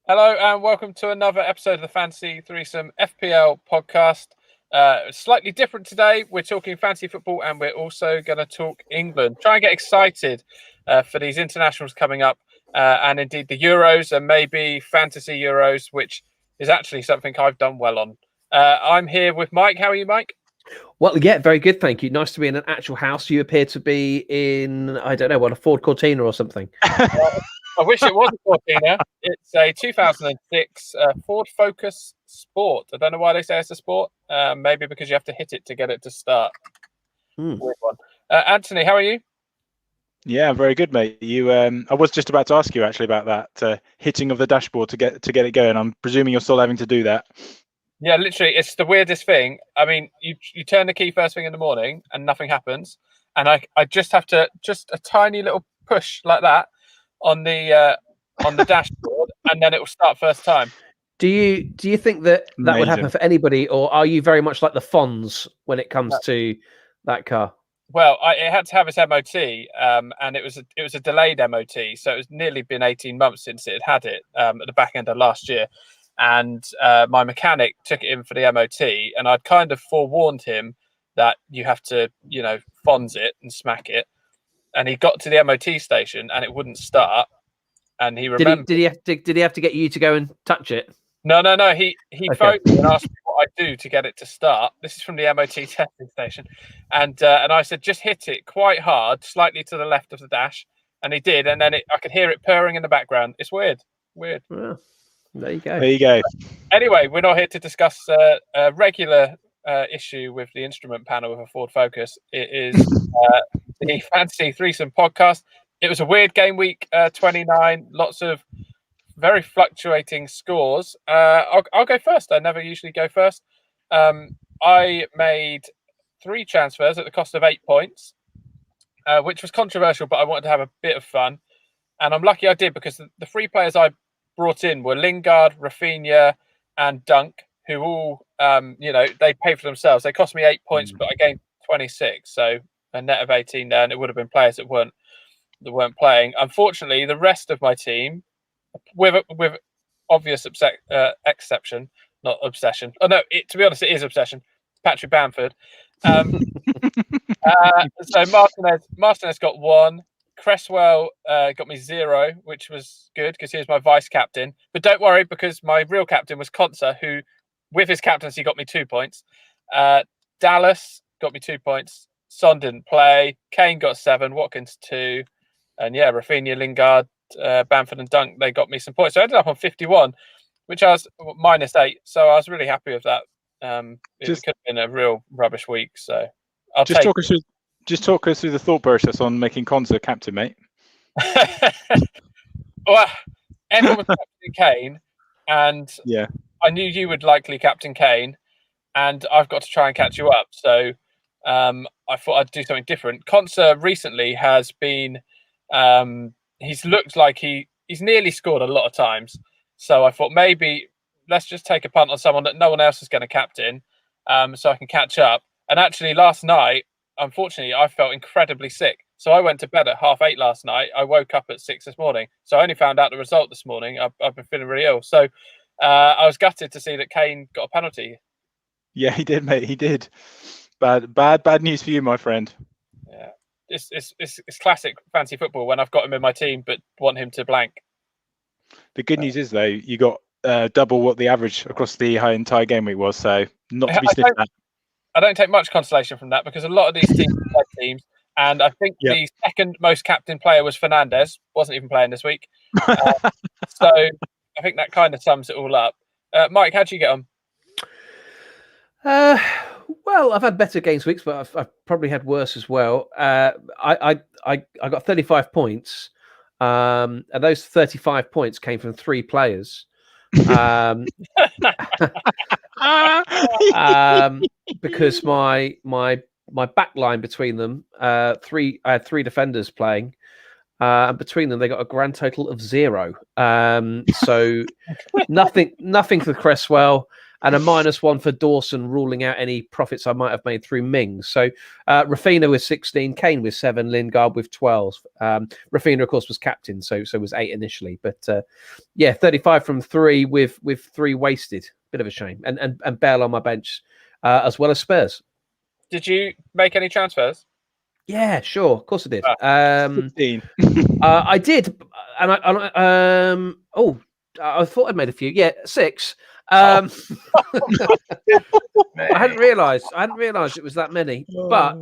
Hello and welcome to another episode of the Fantasy Threesome FPL podcast. Slightly different today. We're talking fantasy football and we're also going to talk England. Try and get excited for these internationals coming up and indeed the Euros and maybe fantasy Euros, which is actually something I've done well on. I'm here with Mike. How are you, Mike? Well, yeah, very good, thank you. Nice to be in an actual house. You appear to be in, I don't know, a Ford Cortina or something. I wish it was a Cortina. It's a 2006 Ford Focus Sport. I don't know why they say it's a sport. Maybe because you have to hit it to get it to start. Weird one. Anthony, how are you? Yeah, very good, mate. I was just about to ask you actually about that hitting of the dashboard to get it going. I'm presuming you're still having to do that. Yeah, literally, it's the weirdest thing. I mean, you turn the key first thing in the morning and nothing happens, and I just have to a tiny little push like that on the dashboard, and then it will start first time. Do you think that would happen for anybody, or are you very much like the Fonz when it comes to that car? Well, it had to have its MOT, and it was a delayed MOT, so it was nearly been 18 months since it had it at the back end of last year. And my mechanic took it in for the MOT, and I'd kind of forewarned him that you have to, Fonz it and smack it. And he got to the MOT station, and it wouldn't start. And he remembered. Did he have to get you to go and touch it? No. He phoned me and asked me what I do to get it to start. This is from the MOT testing station, and I said just hit it quite hard, slightly to the left of the dash, and he did. And then I could hear it purring in the background. It's weird. Well, there you go. There you go. Anyway, we're not here to discuss a regular issue with the instrument panel of a Ford Focus. It is the Fantasy Threesome podcast. It was a weird game week 29. Lots of very fluctuating scores. I'll go first. I never usually go first. I made 3 transfers at the cost of 8 points, which was controversial, but I wanted to have a bit of fun. And I'm lucky I did, because the 3 players I brought in were Lingard, Rafinha, and Dunk, who all, they paid for themselves. They cost me 8 points, but I gained 26, so a net of 18 there, and it would have been players that weren't playing. Unfortunately, the rest of my team, with obvious exception, not obsession. Oh no, to be honest, it is obsession. Patrick Bamford. So Martinez got 1. Cresswell got me 0, which was good because he was my vice captain. But don't worry, because my real captain was Konsa, who, with his captaincy, got me 2 points. Dallas got me 2 points. Son didn't play. Kane got 7. Watkins 2. And yeah, Rafinha, Lingard, Bamford, and Dunk, they got me some points. So I ended up on 51, which I was -8. So I was really happy with that. It could have been a real rubbish week. So Just talk us through the thought process on making Konsa captain, mate. Well, everyone was captain Kane, and yeah, I knew you would likely captain Kane, and I've got to try and catch you up. So I thought I'd do something different. Konsa recently has been, he's looked like he's nearly scored a lot of times. So I thought maybe let's just take a punt on someone that no one else is going to captain, so I can catch up. And actually, last night, unfortunately, I felt incredibly sick. So I went to bed at 8:30 last night. I woke up at 6 this morning. So I only found out the result this morning. I've been feeling really ill. So I was gutted to see that Kane got a penalty. Yeah, he did, mate. He did. Bad news for you, my friend. Yeah, it's classic fantasy football when I've got him in my team but want him to blank. The good news is, though, you got double what the average across the entire game week was. So not to be sniffed at. I don't take much consolation from that, because a lot of these teams are teams, and I think the second most captain player was Fernandes, wasn't even playing this week. So I think that kind of sums it all up. Mike, how'd you get on? Well, I've had better games weeks, but I've probably had worse as well. I got 35 points, and those 35 points came from 3 players. Because my back line between them, I had 3 defenders playing, and between them they got a grand total of 0. So nothing for Cresswell. and a -1 for Dawson, ruling out any profits I might have made through Mings. So Rafinha with 16, Kane with 7, Lingard with 12. Rafinha, of course, was captain, so was 8 initially. But 35 from 3 with 3 wasted. Bit of a shame. And Bale on my bench, as well as Spurs. Did you make any transfers? Yeah, sure. Of course I did. 16. I did, and I thought I'd made a few. Yeah, 6. I hadn't realised. It was that many. But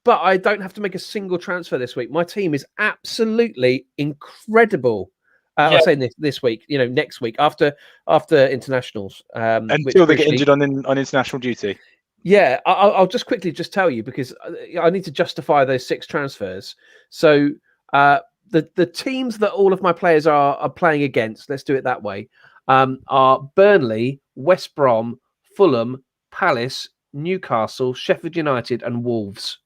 I don't have to make a single transfer this week. My team is absolutely incredible. I say this week. Next week after internationals. Until they get injured on international duty. Yeah, I'll just quickly tell you, because I need to justify those 6 transfers. So the teams that all of my players are playing against, let's do it that way, are Burnley, West Brom, Fulham, Palace, Newcastle, Sheffield United, and Wolves.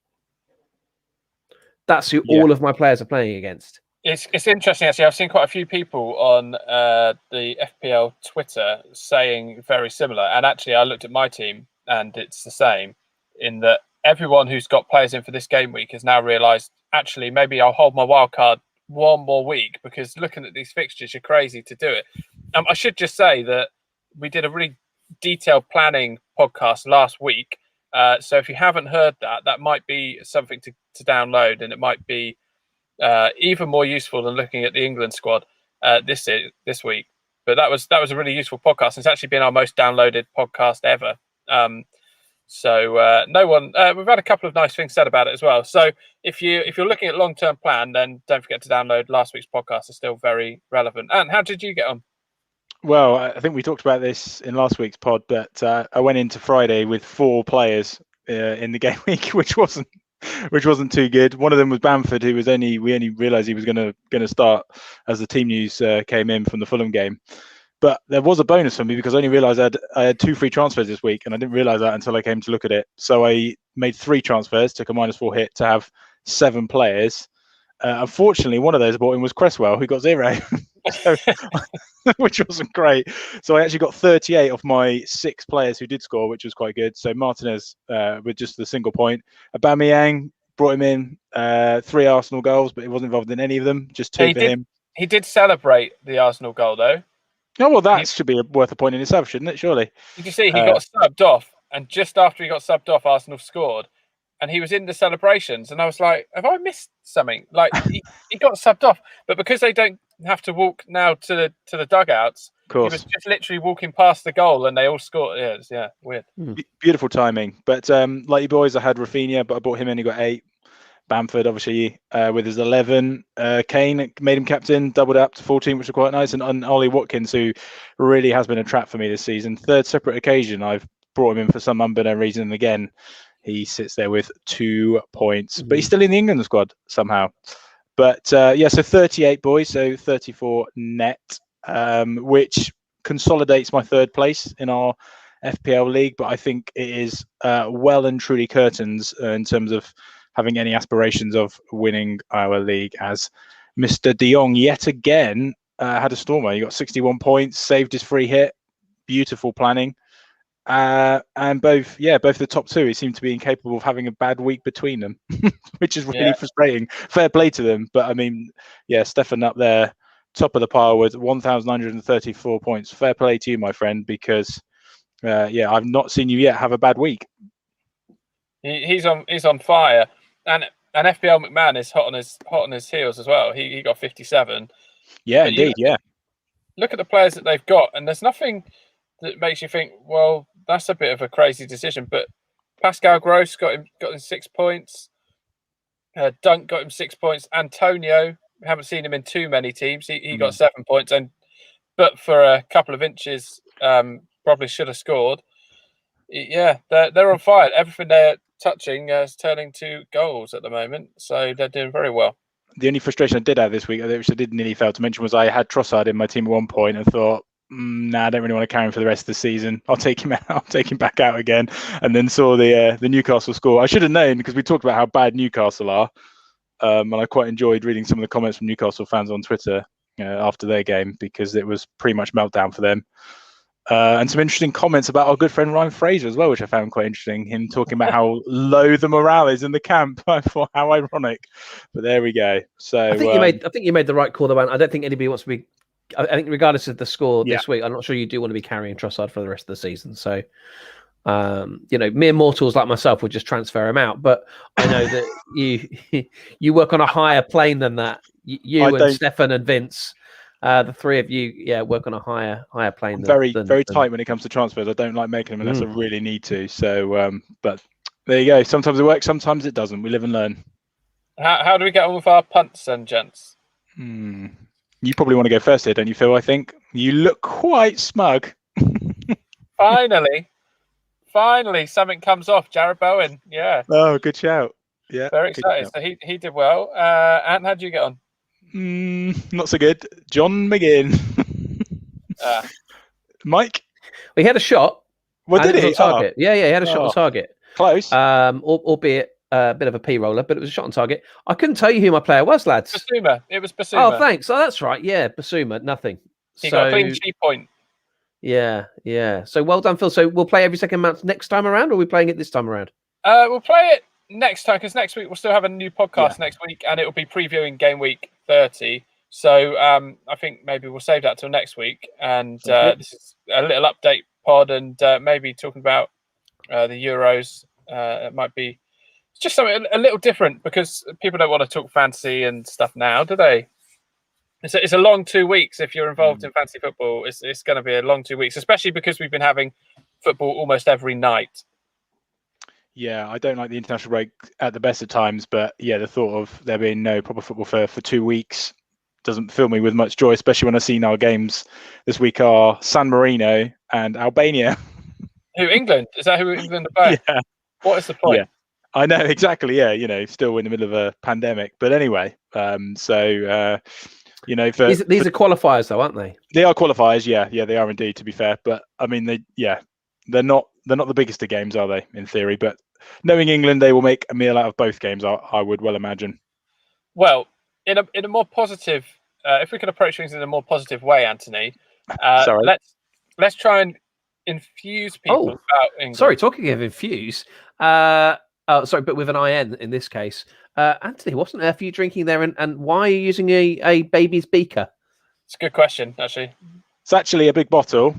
That's who all of my players are playing against. It's interesting, actually. I've seen quite a few people on the FPL Twitter saying very similar. And actually, I looked at my team, and it's the same, in that everyone who's got players in for this game week has now realised, actually, maybe I'll hold my wild card one more week, because looking at these fixtures, you're crazy to do it. I should just say that we did a really detailed planning podcast last week. So if you haven't heard that, that might be something to download, and it might be even more useful than looking at the England squad this week. But that was a really useful podcast. It's actually been our most downloaded podcast ever. So no one. We've had a couple of nice things said about it as well. So if you're looking at long-term plan, then don't forget to download last week's podcast. It's still very relevant. And how did you get on? Well, I think we talked about this in last week's pod, but I went into Friday with 4 players in the game week, which wasn't too good. One of them was Bamford, who we only realised he was going to start as the team news came in from the Fulham game. But there was a bonus for me, because I only realised I had 2 free transfers this week, and I didn't realise that until I came to look at it. So I made 3 transfers, took a -4 hit to have 7 players. Unfortunately, one of those I bought in was Cresswell, who got 0, which wasn't great. So I actually got 38 of my 6 players who did score, which was quite good. So Martinez with just the single point. Aubameyang, brought him in, 3 Arsenal goals, but he wasn't involved in any of them, just 2 for him. He did celebrate the Arsenal goal, though. Oh, well, that should be worth a point in itself, shouldn't it, surely? Did you see he got subbed off, and just after he got subbed off, Arsenal scored, and he was in the celebrations, and I was like, have I missed something? Like, he got subbed off, but because they don't have to walk now to the dugouts, of course, he was just literally walking past the goal, and they all scored. Yeah, weird. Beautiful timing. But like you boys, I had Rafinha, but I bought him and he got 8. Bamford, obviously, with his 11. Kane made him captain, doubled up to 14, which was quite nice. And Ollie Watkins, who really has been a trap for me this season. 3rd separate occasion, I've brought him in for some unbeknown reason. And again, he sits there with 2 points. But he's still in the England squad somehow. But so 38 boys, so 34 net, which consolidates my 3rd place in our FPL league. But I think it is well and truly curtains in terms of having any aspirations of winning our league, as Mr. De Jong yet again had a stormer. He got 61 points, saved his free hit, beautiful planning. And both the top 2, he seemed to be incapable of having a bad week between them, which is really frustrating. Fair play to them. But I mean, Stefan up there, top of the pile with 1,934 points. Fair play to you, my friend, because I've not seen you yet have a bad week. He's on fire. And FPL McMahon is hot on his heels as well. He got 57. Yeah, but indeed. Look at the players that they've got, and there's nothing that makes you think, well, that's a bit of a crazy decision. But Pascal Gross got him 6 points. Dunk got him 6 points. Antonio, we haven't seen him in too many teams. He got 7 points, but for a couple of inches, probably should have scored. Yeah, they're on fire. Everything they're touching is turning to goals at the moment, so they're doing very well. The only frustration I did have this week, which I did nearly fail to mention, was I had Trossard in my team at one point and thought, I don't really want to carry him for the rest of the season. I'll take him out. I'll take him back out again, and then saw the Newcastle score. I should have known, because we talked about how bad Newcastle are, and I quite enjoyed reading some of the comments from Newcastle fans on Twitter after their game, because it was pretty much meltdown for them. And some interesting comments about our good friend Ryan Fraser as well, which I found quite interesting. Him talking about how low the morale is in the camp. I thought, how ironic, but there we go. So I think you made the right call, though. I don't think anybody wants to be. I think regardless of the score this week, I'm not sure you do want to be carrying Trossard for the rest of the season. So, mere mortals like myself would just transfer him out. But I know that you work on a higher plane than that. You and Stefan and Vince. The three of you, work on a higher plane. Very tight when it comes to transfers. I don't like making them unless I really need to. So, but there you go. Sometimes it works, sometimes it doesn't. We live and learn. How do we get on with our punts then, gents? You probably want to go first here, don't you, Phil? I think you look quite smug. Finally, something comes off. Jared Bowen, yeah. Oh, good shout. Yeah, very excited. So he did well. Ant, how did you get on? Not so good. John McGinn. Mike? Well, he had a shot. What did he? On target. Yeah, he had a shot on target. Close. Albeit a bit of a P roller, but it was a shot on target. I couldn't tell you who my player was, lads. Basuma. It was Basuma. Oh, thanks. Oh, that's right. Yeah, Basuma. Nothing. He got a clean sheet point. Yeah. So well done, Phil. So we'll play every second match next time around, or are we playing it this time around? We'll play it next time, because next week we'll still have a new podcast next week, and it will be previewing game week 30. So I think maybe we'll save that till next week, and this is a little update pod, and maybe talking about the Euros. It might be just something a little different, because people don't want to talk fantasy and stuff now, do they? It's a long 2 weeks. If you're involved in fantasy football, it's going to be a long 2 weeks, especially because we've been having football almost every night. Yeah, I don't like the international break at the best of times, but the thought of there being no proper football for 2 weeks doesn't fill me with much joy, especially when I see our games this week are San Marino and Albania. Who, England? Is that who England are playing? Yeah. What is the point? Yeah, I know, exactly. Yeah, still in the middle of a pandemic. But anyway, these are qualifiers, though, aren't they? They are qualifiers. Yeah, they are indeed. To be fair, but I mean, they're not the biggest of games, are they? In theory, but knowing England, they will make a meal out of both games. I would well imagine. Well, in a more positive, if we can approach things in a more positive way, Anthony, let's try and infuse people about England. Sorry, talking of infuse. But with an IN in this case. Anthony, wasn't there for you drinking there, and why are you using a baby's beaker? It's a good question, actually. It's actually a big bottle.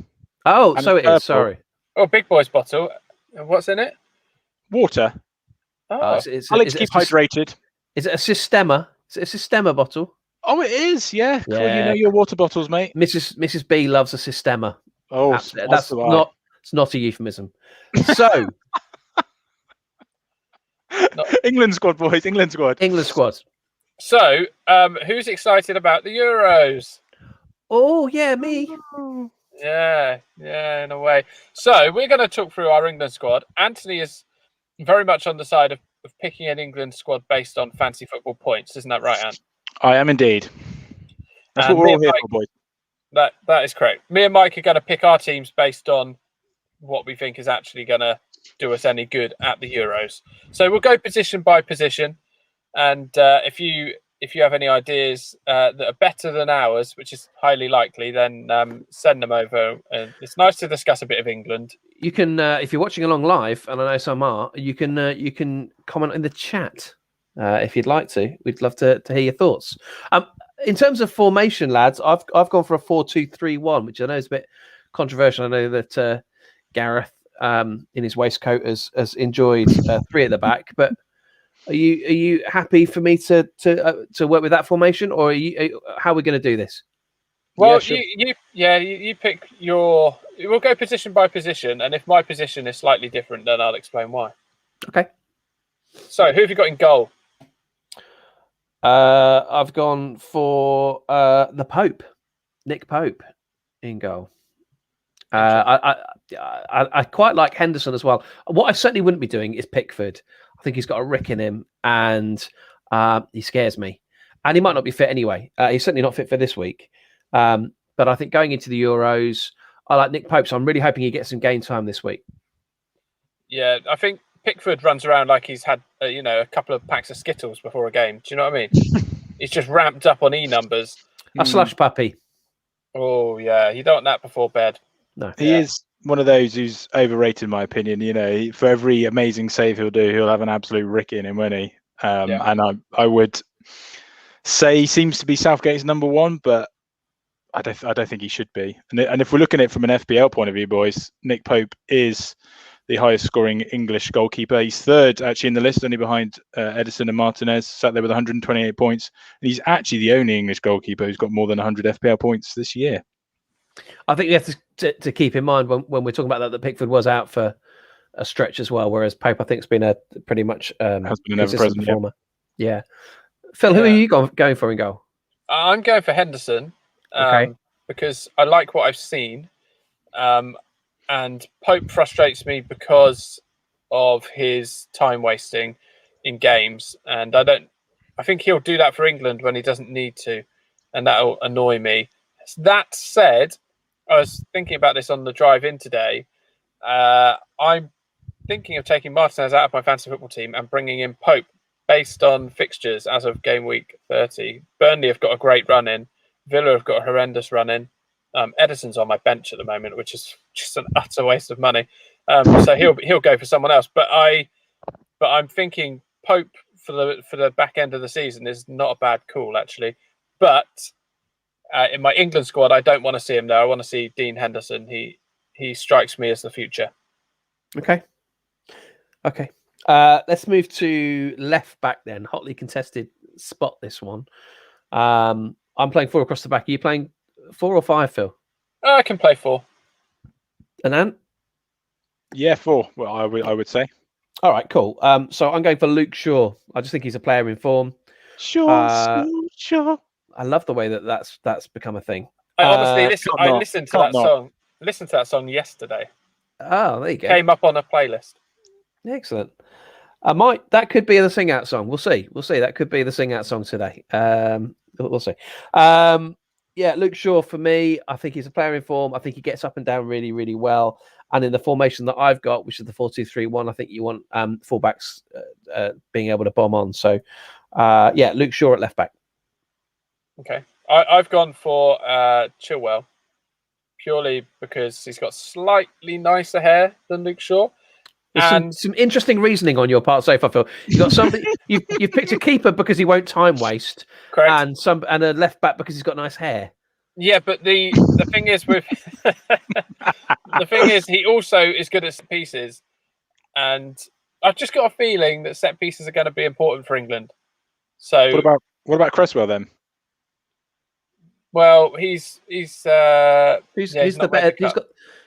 Oh, so it is. Sorry. Oh, big boy's bottle. What's in it? Water. Oh, I like to keep hydrated. Is it a Systema? Is it a Systema bottle? Oh, it is. Yeah. Cool. You know your water bottles, mate. Mrs. B loves a Systema. Oh, that's not. It's not a euphemism. So, England squad, boys. England squad. So, who's excited about the Euros? Oh, yeah, me. Yeah, in a way. So, we're going to talk through our England squad. Anthony is very much on the side of picking an England squad based on fantasy football points. Isn't that right, Ant? I am indeed. That's what we're all here for, boys. That is correct. Me and Mike are going to pick our teams based on what we think is actually going to do us any good at the Euros. So we'll go position by position, and if you have any ideas that are better than ours, which is highly likely, then send them over. It's nice to discuss a bit of England. You can, if you're watching along live, and I know some are, you can comment in the chat if you'd like to. We'd love to hear your thoughts. In terms of formation, lads, I've gone for a 4-2-3-1, which I know is a bit controversial. I know that Gareth in his waistcoat has enjoyed 3 at the back, but are you happy for me to work with that formation, or how are we going to do this? Well, you pick your. We'll go position by position, and if my position is slightly different, then I'll explain why. Okay. So, who have you got in goal? I've gone for the Pope, Nick Pope, in goal. I quite like Henderson as well. What I certainly wouldn't be doing is Pickford. I think he's got a rick in him, and he scares me. And he might not be fit anyway. He's certainly not fit for this week. But I think going into the Euros, I like Nick Pope, so I'm really hoping he gets some game time this week. Yeah, I think Pickford runs around like he's had a couple of packs of Skittles before a game. Do you know what I mean? He's just ramped up on E numbers. A slush puppy. Oh yeah, you don't want that before bed. No. He is one of those who's overrated, in my opinion. You know, for every amazing save he'll do, he'll have an absolute rick in him, won't he? And I would say he seems to be Southgate's number one, but I don't think he should be. And if we're looking at it from an FPL point of view, boys, Nick Pope is the highest scoring English goalkeeper. He's third actually in the list, only behind Edison and Martinez, sat there with 128 points. And he's actually the only English goalkeeper who's got more than 100 FPL points this year. I think you have to keep in mind when we're talking about that Pickford was out for a stretch as well, whereas Pope I think has been a pretty much Has been an ever-present performer. Yeah. Phil, who are you going for in goal? I'm going for Henderson. Okay. Because I like what I've seen. And Pope frustrates me because of his time wasting in games. And I think he'll do that for England when he doesn't need to. And that'll annoy me. That said, I was thinking about this on the drive in today. I'm thinking of taking Martinez out of my fantasy football team and bringing in Pope based on fixtures as of game week 30. Burnley have got a great run in. Villa have got a horrendous run in. Edison's on my bench at the moment, which is just an utter waste of money. So he'll go for someone else. But I'm thinking Pope for the back end of the season is not a bad call actually. But in my England squad, I don't want to see him there. I want to see Dean Henderson. He strikes me as the future. Okay. Let's move to left back then. Hotly contested spot this one. I'm playing 4 across the back. Are you playing 4 or 5, Phil? I can play 4. And Ant? Yeah, 4. Well, I would say. All right, cool. So I'm going for Luke Shaw. I just think he's a player in form. Sure. I love the way that's become a thing. I honestly listened to that song. Listened to that song yesterday. Oh, there you go. Came up on a playlist. Excellent. That could be the sing out song. We'll see. That could be the sing out song today. We'll see. Yeah, Luke Shaw for me. I think he's a player in form. I think he gets up and down really, really well. And in the formation that I've got, which is the 4-2-3-1, I think you want fullbacks being able to bomb on. So, yeah, Luke Shaw at left back. Okay, I've gone for Chilwell purely because he's got slightly nicer hair than Luke Shaw. And some interesting reasoning on your part so far, Phil. You got something. You've picked a keeper because he won't time waste, correct? And a left back because he's got nice hair. Yeah, but the thing is with the thing is he also is good at set pieces, and I've just got a feeling that set pieces are going to be important for England. So what about Cresswell then? Well, who's the better?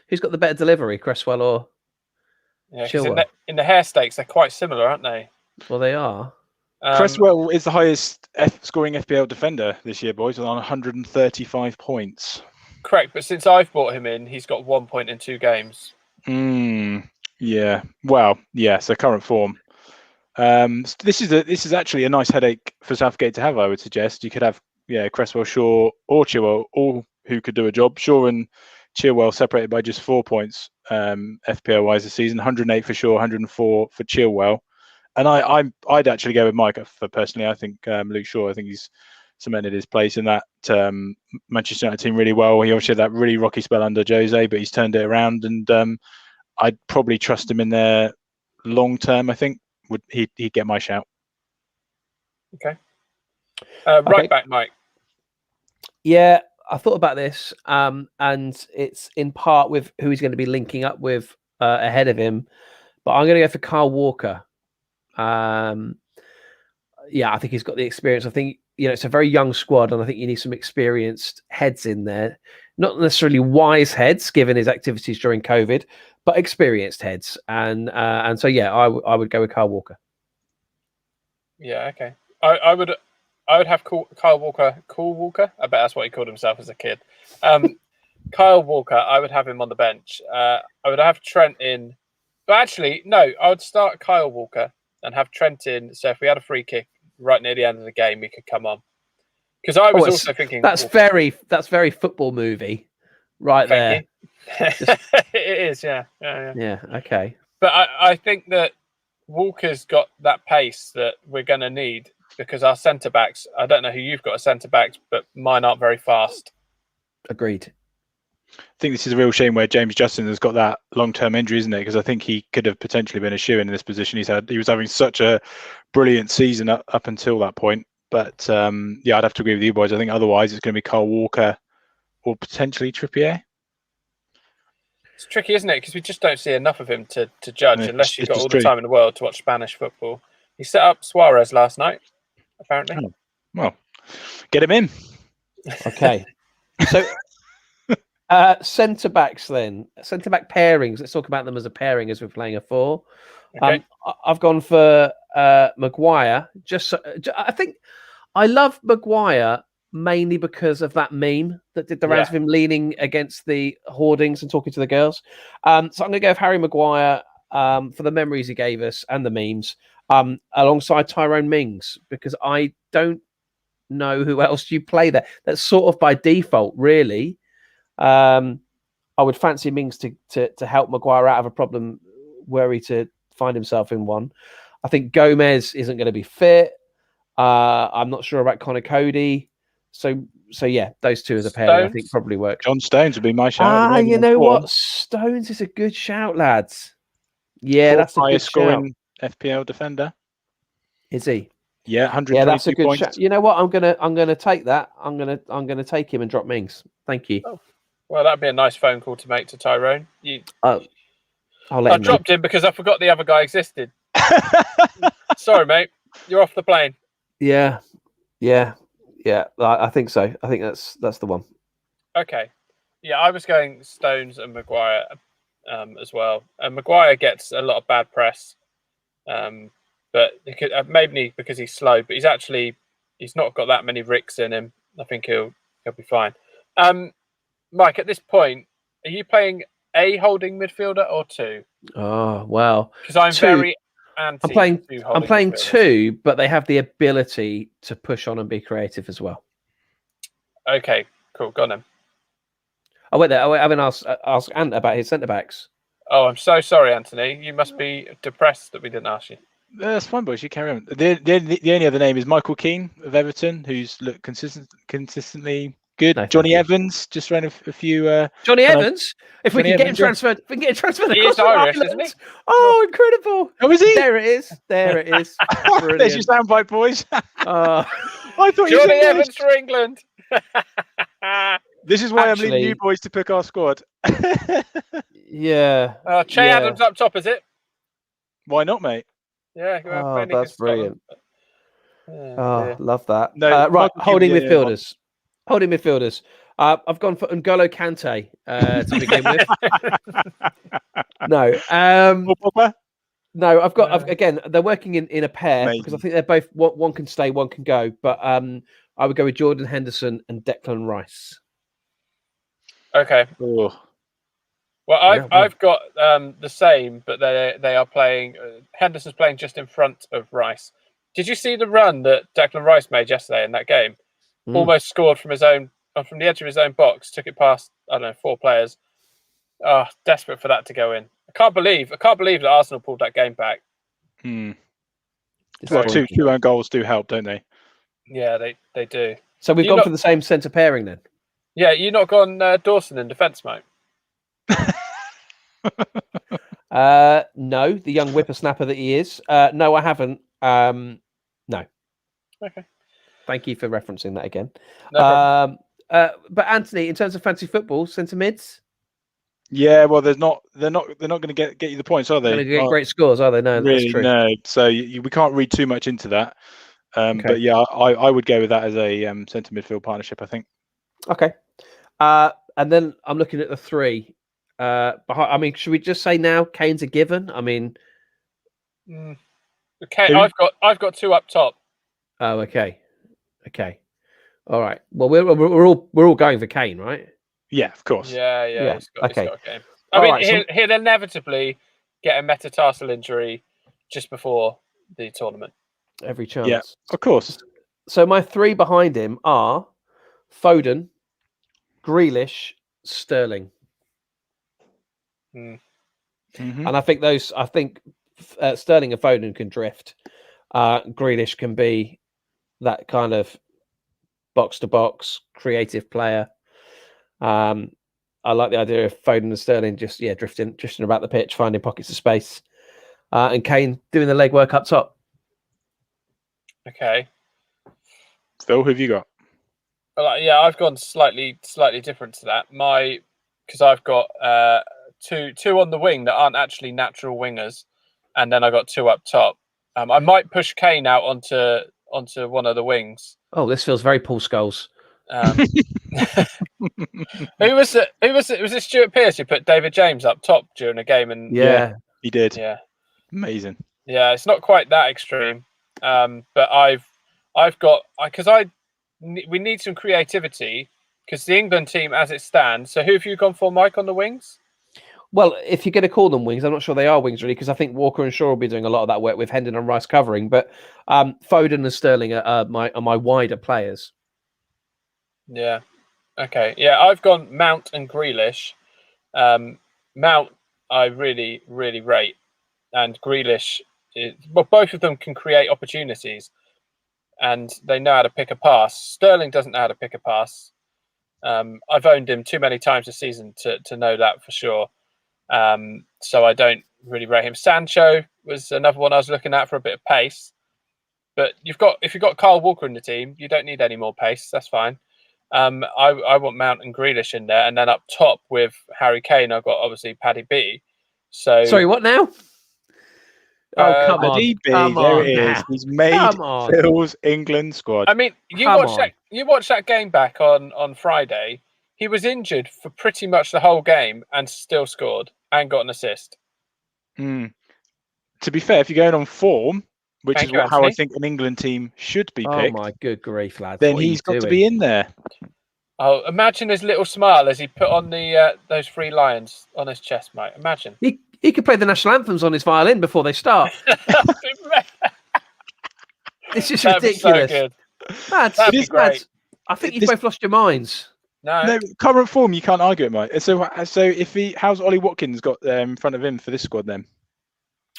Who's got the better delivery, Cresswell or? Yeah, because in the hair stakes, they're quite similar, aren't they? Well, they are. Cresswell is the highest scoring FPL defender this year, boys, on 135 points. Correct, but since I've brought him in, he's got 1 point in 2 games. Yeah. Well, yeah. So current form. This is actually a nice headache for Southgate to have. I would suggest you could have Cresswell, Shaw, or Chilwell, all who could do a job. Shaw and Chilwell separated by just 4 points FPL wise this season. 108 for Shaw, 104 for Chilwell. And I'd actually go with Mike for personally. I think Luke Shaw. I think he's cemented his place in that Manchester United team really well. He obviously had that really rocky spell under Jose, but he's turned it around, and I'd probably trust him in there long term. I think he'd get my shout. Okay. Right back, Mike. Yeah, I thought about this, and it's in part with who he's going to be linking up with ahead of him. But I'm going to go for Kyle Walker. Yeah, I think he's got the experience. I think it's a very young squad, and I think you need some experienced heads in there. Not necessarily wise heads, given his activities during COVID, but experienced heads. And so yeah, I would go with Kyle Walker. Yeah, okay. I would have Kyle Walker. Cool Walker. I bet that's what he called himself as a kid. Kyle Walker. I would have him on the bench. I would have Trent in. But actually, no. I would start Kyle Walker and have Trent in. So if we had a free kick right near the end of the game, he could come on. Because I was also thinking that's very football movie, right there. It is, yeah. Okay. But I think that Walker's got that pace that we're going to need because our centre backs. I don't know who you've got as centre backs, but mine aren't very fast. Agreed. I think this is a real shame where James Justin has got that long-term injury, isn't it? Because I think he could have potentially been a shoo-in in this position. He was having such a brilliant season up until that point. But yeah, I'd have to agree with you boys. I think otherwise it's going to be Kyle Walker or potentially Trippier. It's tricky, isn't it? Because we just don't see enough of him to judge unless you've got all the time in the world to watch Spanish football. He set up Suarez last night, apparently. Oh, well, get him in. Okay. So centre backs then. Centre back pairings. Let's talk about them as a pairing as we're playing a 4. Okay. I've gone for Maguire. I think I love Maguire mainly because of that meme that did the rounds of him leaning against the hoardings and talking to the girls. So I'm going to go with Harry Maguire for the memories he gave us and the memes, alongside Tyrone Mings, because I don't know who else you play there. That's sort of by default, really. I would fancy Mings to help Maguire out of a problem were he to find himself in one. I think Gomez isn't going to be fit. I'm not sure about Connor Cody. So yeah, those two as a pairing, I think probably work. John Stones would be my shout. You know what? Stones is a good shout, lads. Yeah, that's a good scoring FPL defender. Is he? Yeah, 122 Yeah, that's a good points. shout. You know what? I'm gonna take that. I'm gonna take him and drop Mings. Thank you. Oh, well, that'd be a nice phone call to make to Tyrone. I'll I dropped him because I forgot the other guy existed. Sorry, mate. You're off the plane. Yeah. I think so. I think that's the one. Okay. Yeah, I was going Stones and Maguire as well. And Maguire gets a lot of bad press, but maybe because he's slow. But he's not got that many ricks in him. I think he'll be fine. Mike, at this point, are you playing a holding midfielder or 2? Oh wow! Because I'm very anti. I'm playing 2, but they have the ability to push on and be creative as well. Okay, cool. Go on then. Oh wait, I haven't asked Ant about his centre backs. Oh, I'm so sorry, Anthony. You must be depressed that we didn't ask you. That's fine, boys. You carry on. The only other name is Michael Keane of Everton, who's looked consistently good. No, Johnny Evans just ran a few. Johnny Evans, if we can get him transferred, He is across Irish, the isn't he? Oh, incredible! Oh, is he? There it is. There's your soundbite, boys. I thought Johnny Evans for England. This is why I'm leaving you boys to pick our squad. Yeah. Che Adams up top, is it? Why not, mate? Yeah. That's brilliant. Love that. No, right, holding midfielders. Holding midfielders. I've gone for N'Golo Kante to begin with. No, I've got. Again, they're working in a pair because I think they're both. One can stay, one can go. But I would go with Jordan Henderson and Declan Rice. Okay. Oh. Well, I've got the same, but they are playing. Henderson's playing just in front of Rice. Did you see the run that Declan Rice made yesterday in that game? Almost scored from from the edge of his own box. Took it past 4 players. Oh, desperate for that to go in. I can't believe that Arsenal pulled that game back. Well, two own goals do help, don't they? Yeah, they do. So we've gone for the same centre pairing then. Yeah, you not gone Dawson in defence, mate. No, the young whippersnapper that he is. No, I haven't. No. Okay. Thank you for referencing that again. No but Anthony, in terms of fantasy football, centre mids. Yeah, well, they're not going to get you the points, are they? They're going to get great scores, are they? No, really, that's true. No. So we can't read too much into that. Okay. But yeah, I would go with that as a centre midfield partnership, I think. Okay. And then I'm looking at the 3. I mean, should we just say now Kane's a given? I mean, okay, I've got 2 up top. Oh, okay. All right. Well, we're all going for Kane, right? Yeah, of course. Yeah. He's got a game. He'll inevitably get a metatarsal injury just before the tournament. Every chance. Yeah, of course. So my 3 behind him are Foden, Grealish, Sterling. Mm-hmm. And I think Sterling and Foden can drift. Grealish can be that kind of box to box creative player. I like the idea of Foden and Sterling just drifting about the pitch, finding pockets of space, and Kane doing the legwork up top. Okay. Phil, who have you got? Well, yeah, I've gone slightly different to that. Because I've got two on the wing that aren't actually natural wingers, and then I got 2 up top. I might push Kane out onto one of the wings. Oh, this feels very Paul Scholes. Who was it? Was it Stuart Pearce who put David James up top during a game? And Yeah, he did. Yeah, amazing. Yeah, it's not quite that extreme, but I've got because we need some creativity because the England team as it stands. So who have you gone for, Mike, on the wings? Well, if you're going to call them wings, I'm not sure they are wings really, because I think Walker and Shaw will be doing a lot of that work with Hendon and Rice covering. But Foden and Sterling are my wider players. Yeah. Okay. Yeah, I've gone Mount and Grealish. Mount, I really, really rate, and Grealish, both of them can create opportunities, and they know how to pick a pass. Sterling doesn't know how to pick a pass. I've owned him too many times this season to know that for sure. So I don't really rate him. Sancho was another one I was looking at for a bit of pace, but if you've got Kyle Walker in the team, you don't need any more pace. That's fine. I want Mount and Grealish in there, and then up top with Harry Kane, I've got obviously Paddy B. So sorry, what now? Oh, come on! Paddy B, come there on it is. now. He's made Phil's England squad. I mean, you watch that game back on Friday. He was injured for pretty much the whole game and still scored and got an assist. To be fair, if you're going on form, which is how I think an England team should be picked. Oh my good grief, lads! Then he's got to be in there. Oh, imagine his little smile as he put on the those 3 lions on his chest, mate. Imagine. He could play the national anthems on his violin before they start. It's just ridiculous. So good. That'd be great. I think you've both lost your minds. No, current form you can't argue it, mate. So if how's Ollie Watkins got in front of him for this squad then?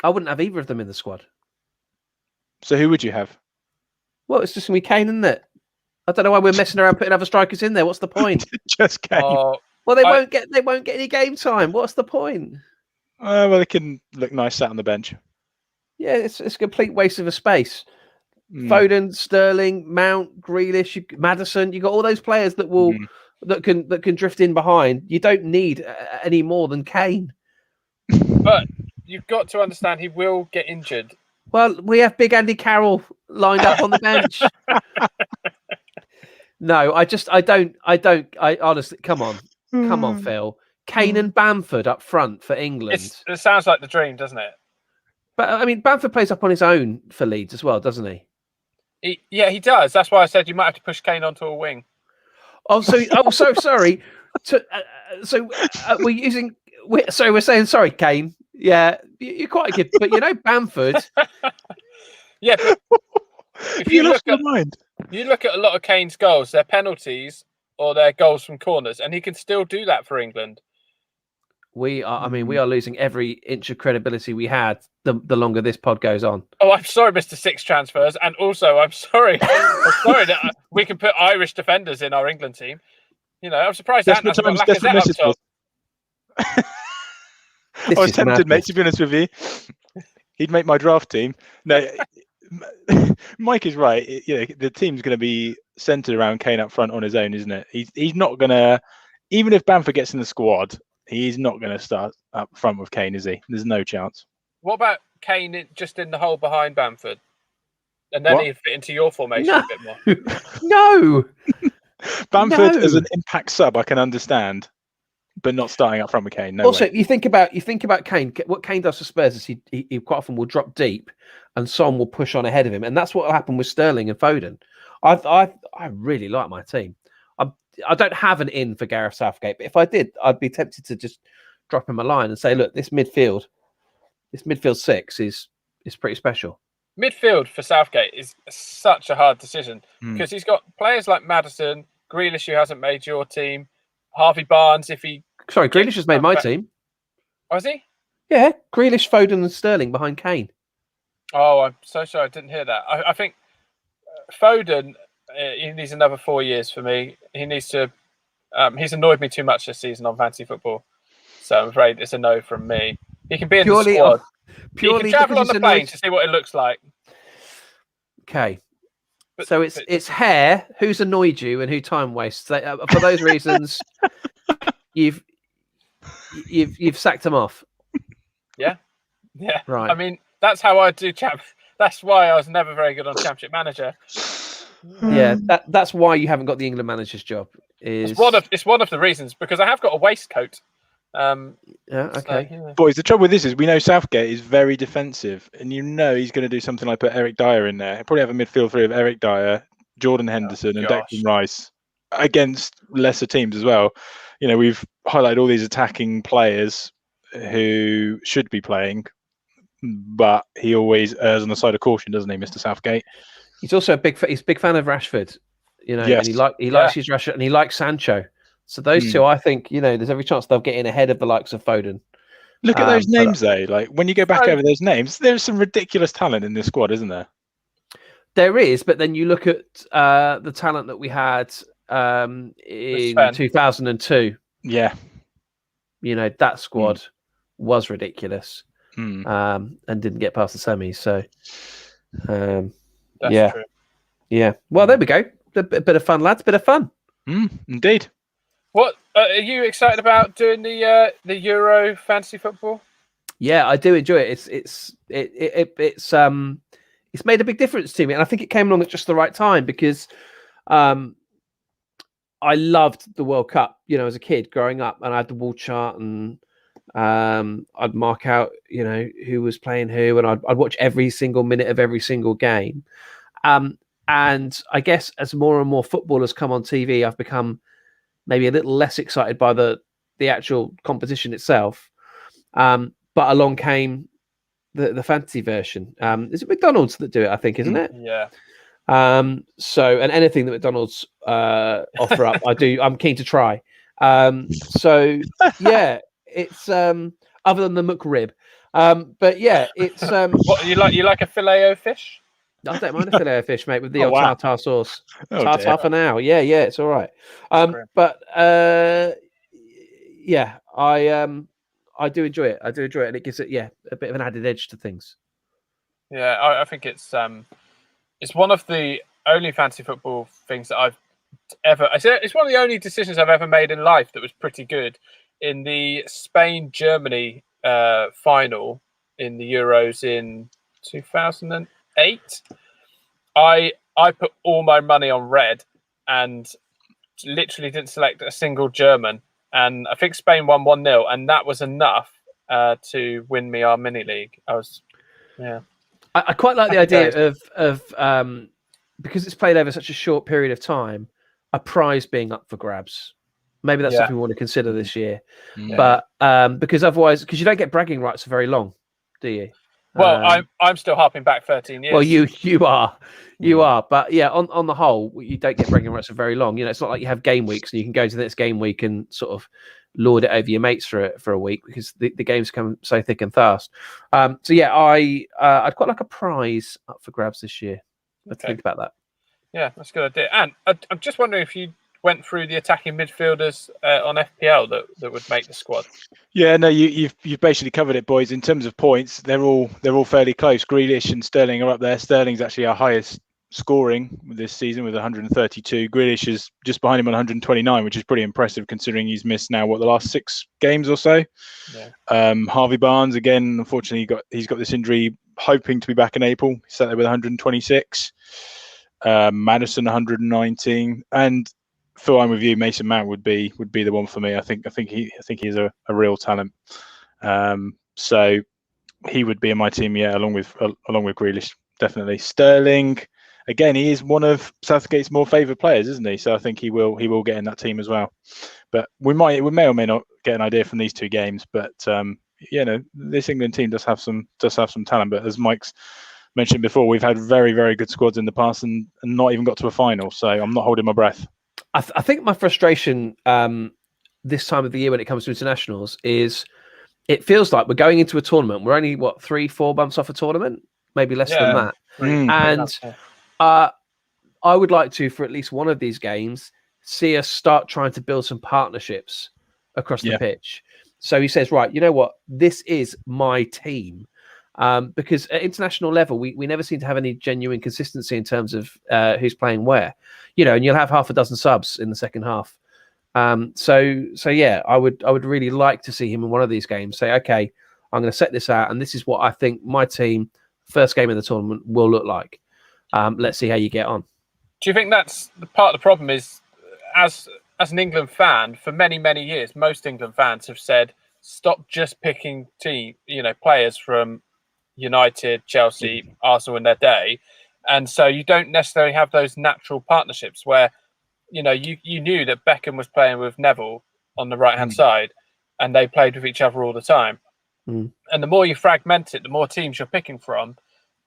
I wouldn't have either of them in the squad. So who would you have? Well, it's just gonna be Kane, isn't it? I don't know why we're messing around putting other strikers in there. What's the point? Just Kane. Well, they won't get any game time. What's the point? Well, they can look nice sat on the bench. Yeah, it's a complete waste of a space. Foden, Sterling, Mount, Grealish, Maddison. You got all those players that will that can drift in behind. You don't need any more than Kane. But you've got to understand he will get injured. Well, we have Big Andy Carroll lined up on the bench. No, I honestly, come on, Phil. Kane and Bamford up front for England. It sounds like the dream, doesn't it? But I mean, Bamford plays up on his own for Leeds as well, doesn't he? He does. That's why I said you might have to push Kane onto a wing. So sorry. We're saying sorry, Kane. Yeah, you're quite good, but Bamford. Yeah, but if you look at mind. You look at a lot of Kane's goals, they're penalties or they're goals from corners, and he can still do that for England. We are losing every inch of credibility we had the longer this pod goes on. Oh, I'm sorry, Mr. Six Transfers, and also I'm sorry that we can put Irish defenders in our England team. I'm surprised that hasn't got Lacazette up top. I was tempted, mate, to be honest with you. He'd make my draft team. No, Mike is right. The team's going to be centered around Kane up front on his own, isn't it? He's not going to, even if Bamford gets in the squad, he's not going to start up front with Kane, is he? There's no chance. What about Kane just in the hole behind Bamford? And then he'd fit into your formation a bit more. No. Bamford as an impact sub, I can understand. But not starting up front with Kane. No also, way. you think about Kane. What Kane does for Spurs is he quite often will drop deep, and Son will push on ahead of him, and that's what will happen with Sterling and Foden. I really like my team. I don't have an in for Gareth Southgate, but if I did, I'd be tempted to just drop him a line and say, look, this midfield 6 is pretty special. Midfield for Southgate is such a hard decision because he's got players like Maddison, Grealish, who hasn't made your team. Harvey Barnes, Grealish has made my team. Was he? Yeah, Grealish, Foden, and Sterling behind Kane. Oh, I'm so sorry, I didn't hear that. I think Foden, he needs another 4 years for me. He needs to He's annoyed me too much this season on fantasy football, so I'm afraid it's a no from me. He can be in the squad. He can travel on the plane to see what it looks like. Okay. So it's Hair who's annoyed you and who time wastes. For those reasons, you've sacked him off. Yeah. Right. I mean, that's how I do That's why I was never very good on Championship Manager. Yeah, that's why you haven't got the England manager's job. It's one of the reasons, because I have got a waistcoat. Yeah, okay. So, yeah. Boys, the trouble with this is we know Southgate is very defensive, and you know he's going to do something like put Eric Dyer in there. He'll probably have a midfield three of Eric Dyer, Jordan Henderson, and Declan Rice against lesser teams as well. You know, we've highlighted all these attacking players who should be playing, but he always errs on the side of caution, doesn't he, Mr. Southgate? He's also a big fan of Rashford, you know, yes. and he likes his Rashford, and he likes Sancho. So those two, I think, you know, there's every chance they'll get in ahead of the likes of Foden. Look at those names, though. Like when you go back over those names, there's some ridiculous talent in this squad, isn't there? There is, but then you look at the talent that we had in 2002. Yeah, you know, that squad was ridiculous and didn't get past the semis. So, That's true. Yeah. Well, there we go. A bit of fun, lads. Bit of fun. Indeed. What are you excited about doing the Euro fantasy football? Yeah, I do enjoy it. It's made a big difference to me, and I think it came along at just the right time because I loved the World Cup. You know, as a kid growing up, and I had the wall chart, and I'd mark out, you know, who was playing who, and I'd watch every single minute of every single game. And I guess as more and more footballers come on TV, I've become maybe a little less excited by the actual competition itself. But along came the fantasy version. Is it McDonald's that do it? I think, isn't it? Yeah. So, and anything that McDonald's offer up, I'm keen to try. So yeah, it's other than the McRib. But yeah, it's what you like a filet o fish? I don't mind a filet of fish, mate, with the old tartar sauce. Tartar for now. Yeah, it's all right. But yeah, I do enjoy it. And it gives it a bit of an added edge to things. Yeah, I think it's one of the only fantasy football things that I've ever. It's one of the only decisions I've ever made in life that was pretty good. In the Spain-Germany final in the Euros in 2008, I put all my money on red and literally didn't select a single German. And I think Spain won 1-0, and that was enough to win me our mini league. I quite like the idea of because it's played over such a short period of time, a prize being up for grabs. Maybe that's something we want to consider this year. Yeah. But because otherwise, because you don't get bragging rights for very long, do you? Well, I'm still harping back 13 years. Well, you are, but yeah, on the whole, you don't get bragging rights for very long. You know, it's not like you have game weeks and you can go to the next game week and sort of lord it over your mates for a week because the games come so thick and fast. So yeah, I'd quite like a prize up for grabs this year. Let's think about that. Yeah, that's a good idea. And I'm just wondering if you went through the attacking midfielders on FPL that would make the squad. Yeah, no, you've basically covered it, boys. In terms of points, they're all fairly close. Grealish and Sterling are up there. Sterling's actually our highest scoring this season with 132. Grealish is just behind him on 129, which is pretty impressive considering he's missed now the last 6 games or so. Yeah. Harvey Barnes again, unfortunately, he's got this injury. Hoping to be back in April. He's sat there with 126. Madison 119, and Phil, I'm with you. Mason Mount would be the one for me. I think he's a real talent. So he would be in my team, along with Grealish, definitely. Sterling, again, he is one of Southgate's more favoured players, isn't he? So I think he will get in that team as well. But we may or may not get an idea from these 2 games. But this England team does have some talent. But as Mike's mentioned before, we've had very, very good squads in the past and not even got to a final. So I'm not holding my breath. I think my frustration this time of the year when it comes to internationals is it feels like we're going into a tournament. We're only 3-4 months off a tournament, maybe less than that. And I would like to, for at least one of these games, see us start trying to build some partnerships across the Yeah. pitch. So he says, right, you know what? This is my team. Because at international level, we never seem to have any genuine consistency in terms of who's playing where, and you'll have half a dozen subs in the second half. So yeah, I would really like to see him in one of these games say, okay, I'm going to set this out, and this is what I think my team first game of the tournament will look like. Let's see how you get on. Do you think that's the part of the problem? Is as an England fan for many years, most England fans have said, stop just picking players from United, Chelsea, Arsenal in their day, and so you don't necessarily have those natural partnerships where you knew that Beckham was playing with Neville on the right hand side, and they played with each other all the time. And the more you fragment it, the more teams you're picking from.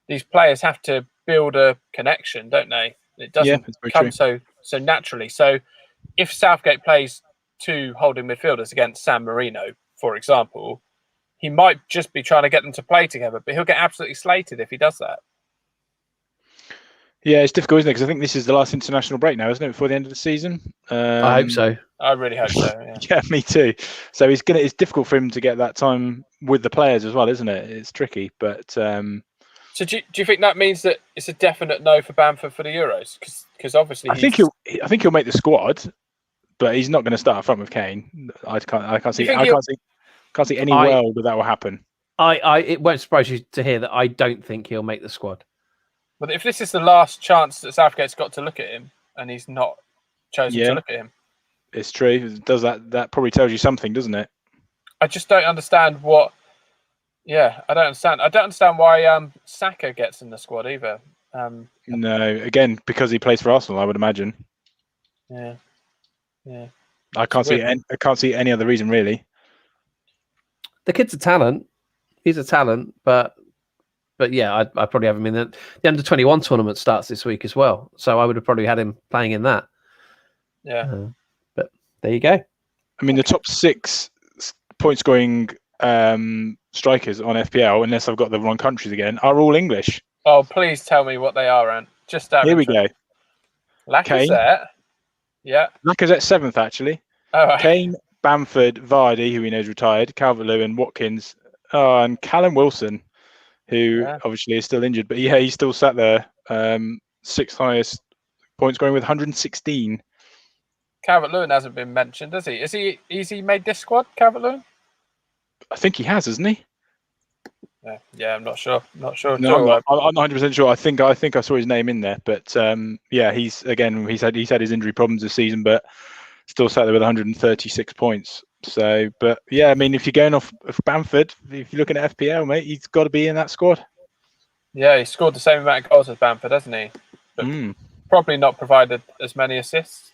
These players have to build a connection, don't they? It doesn't come so naturally. So if Southgate plays 2 holding midfielders against San Marino, for example, he might just be trying to get them to play together, but he'll get absolutely slated if he does that. Yeah, it's difficult, isn't it? Because I think this is the last international break now, isn't it? Before the end of the season. I hope so. I really hope so. Yeah. Yeah, me too. So it's difficult for him to get that time with the players as well, isn't it? It's tricky, but. So do you think that means that it's a definite no for Bamford for the Euros? Because obviously I think he'll make the squad, but he's not going to start up front with Kane. I can't see any world that will happen. It won't surprise you to hear that I don't think he'll make the squad. But if this is the last chance that Southgate's got to look at him, and he's not chosen to look at him, it's true. Does that probably tells you something, doesn't it? I just don't understand what. Yeah, I don't understand. I don't understand why Saka gets in the squad either. No, again, because he plays for Arsenal, I would imagine. Yeah. I can't see any other reason really. The kid's a talent. He's a talent, but yeah, I'd probably have him in the under-21 tournament starts this week as well. So I would have probably had him playing in that. Yeah. But there you go. I mean, the top 6 point scoring strikers on FPL, unless I've got the wrong countries again, are all English. Oh, please tell me what they are, Ant. Just here we go. Lacazette. Yeah. Lacazette 7th, actually. Oh, right. Kane, Bamford, Vardy, who we know is retired, Calvert-Lewin, Watkins, and Callum Wilson, who obviously is still injured. But yeah, he's still sat there. 6th highest point scoring with 116. Calvert-Lewin hasn't been mentioned, has he? Is he made this squad, Calvert-Lewin? I think he has, hasn't he? Yeah, I'm not sure. Not sure. No, I'm not 100% sure. I think I saw his name in there, but yeah, he's had his injury problems this season, but still sat there with 136 points. So, but yeah, I mean, if you're going off of Bamford, if you're looking at FPL, mate, he's got to be in that squad. Yeah, he scored the same amount of goals as Bamford, hasn't he? But probably not provided as many assists.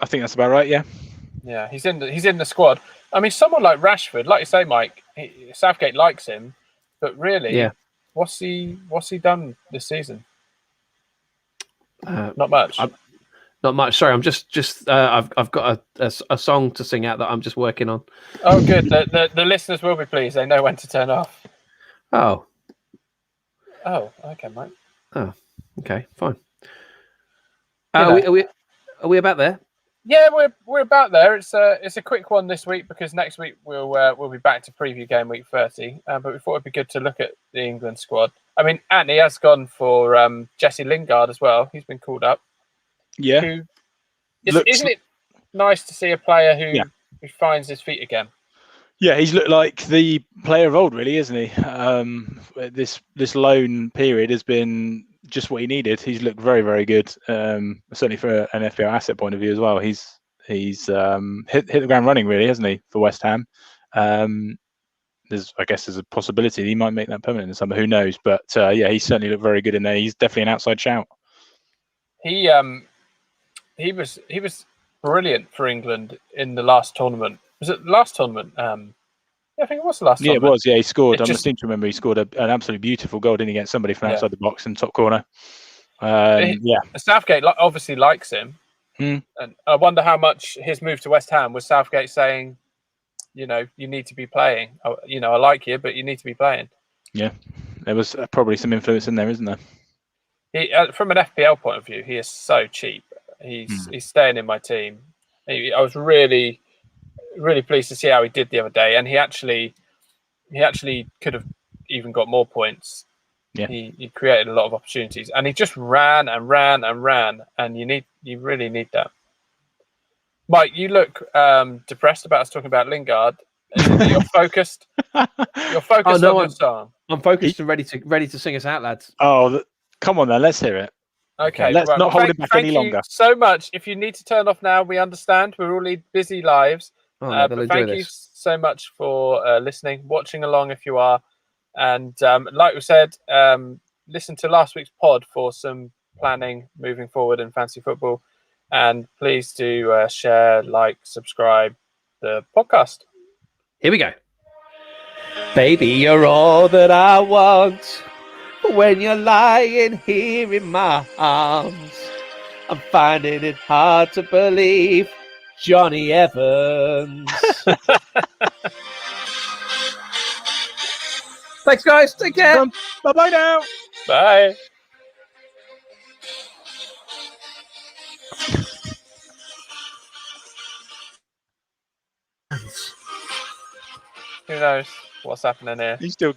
I think that's about right. Yeah. Yeah, he's in the squad. I mean, someone like Rashford, like you say, Mike, Southgate likes him, but really, what's he done this season? Not much. Not much. Sorry, I'm just I've got a song to sing out that I'm just working on. Oh, good. The listeners will be pleased. They know when to turn off. Oh, okay, Mike. Oh, okay, fine. Are we about there? Yeah, we're about there. It's a quick one this week because next week we'll be back to preview game week 30. But we thought it'd be good to look at the England squad. I mean, Anthony has gone for Jesse Lingard as well. He's been called up. Yeah. Isn't it nice to see a player who finds his feet again? Yeah, he's looked like the player of old, really, isn't he? This loan period has been just what he needed. He's looked very, very good. Certainly for an FPL asset point of view as well. He's hit the ground running, really, hasn't he, for West Ham? There's a possibility that he might make that permanent in summer. Who knows? But yeah, he certainly looked very good in there. He's definitely an outside shout. He was brilliant for England in the last tournament. Was it the last tournament? Yeah, I think it was the last tournament. Yeah, it was. Yeah, he scored. I seem to remember he scored an absolutely beautiful goal, didn't he, against somebody from outside the box in top corner. Southgate obviously likes him. And I wonder how much his move to West Ham was Southgate saying, you need to be playing. I like you, but you need to be playing. Yeah, there was probably some influence in there, isn't there? From an FPL point of view, he is so cheap. He's staying in my team. I was really pleased to see how he did the other day, and he actually could have even got more points. Yeah. He created a lot of opportunities, and he just ran and ran and ran, and you really need that. Mike, you look depressed about us talking about Lingard. Is it that you're focused? You're focused on your song. I'm focused and ready to sing us out, lads. Oh, come on then, let's hear it. Okay, let's not hold it back any longer. Thank you so much. If you need to turn off now, we understand. We're all lead busy lives. But thank you so much for listening, watching along if you are. And like we said, listen to last week's pod for some planning moving forward in fantasy football. And please do share, like, subscribe the podcast. Here we go. Baby, you're all that I want. When you're lying here in my arms, I'm finding it hard to believe, Johnny Evans. Thanks, guys. Take care. Bye-bye now. Bye. Who knows what's happening here? He's still going.